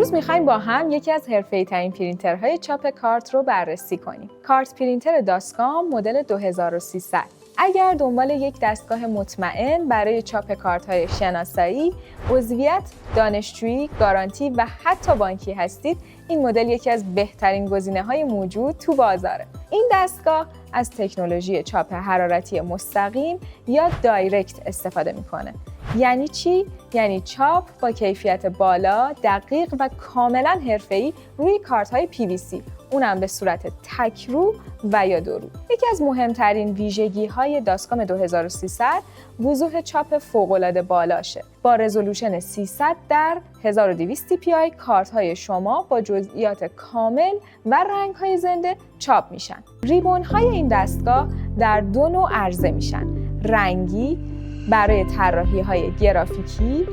امروز میخوایم با هم یکی از حرفه‌ای‌ترین پرینترهای چاپ کارت رو بررسی کنیم. کارت پرینتر داسکام مدل 2300. اگر دنبال یک دستگاه مطمئن برای چاپ کارت‌های شناسایی، عضویت، دانشجویی، گارانتی و حتی بانکی هستید، این مدل یکی از بهترین گزینه‌های موجود تو بازاره. این دستگاه از تکنولوژی چاپ حرارتی مستقیم یا دایرکت استفاده میکنه. یعنی چی؟ یعنی چاپ با کیفیت بالا، دقیق و کاملا حرفه‌ای روی کارت‌های PVC، اونم به صورت تک‌رو و یا دورو. یکی از مهمترین ویژگی‌های داسکام 2300 وضوح چاپ فوق‌العاده بالاشه. با رزولوشن 300 در 1200 ppi کارت‌های شما با جزئیات کامل و رنگ‌های زنده چاپ میشن. ریبون‌های این دستگاه در دو نوع عرضه میشن: رنگی برای طراحی‌های گرافیکی،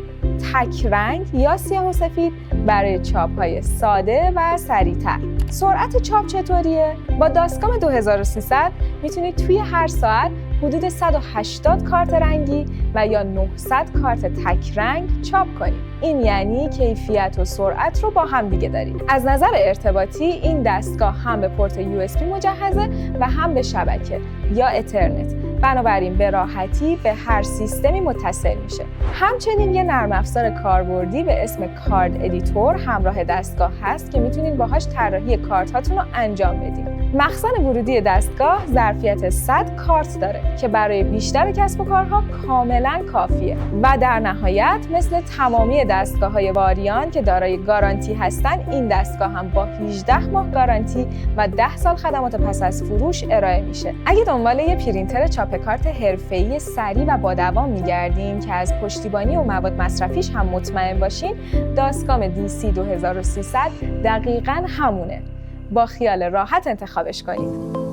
تک رنگ یا سیاه و سفید برای چاپ‌های ساده و سریع‌تر. سرعت چاپ چطوریه؟ با داسکام 2300 میتونید توی هر ساعت حدود 180 کارت رنگی و یا 900 کارت تک رنگ چاپ کنید. این یعنی کیفیت و سرعت رو با هم دیگه دارید. از نظر ارتباطی این دستگاه هم به پورت USB مجهزه و هم به شبکه یا اترنت. بنابراین به راحتی به هر سیستمی متصل میشه. همچنین یه نرم افزار کاربردی به اسم کارد ادیتور همراه دستگاه هست که میتونید باهاش طراحی کارت هاتون رو انجام بدید. مخزن ورودی دستگاه ظرفیت 100 کارت داره که برای بیشتر کسب و کارها کاملا کافیه. و در نهایت مثل تمامی دستگاه‌های واریان که دارای گارانتی هستن، این دستگاه هم با 18 ماه گارانتی و 10 سال خدمات پس از فروش ارائه میشه. اگه دنبال یه پرینتر چاپ کارت حرفه‌ای سریع و با دوام می‌گردین که از پشتیبانی و مواد مصرفیش هم مطمئن باشین، داسکام DC 2300 دقیقاً همونه. با خیال راحت انتخابش کنید.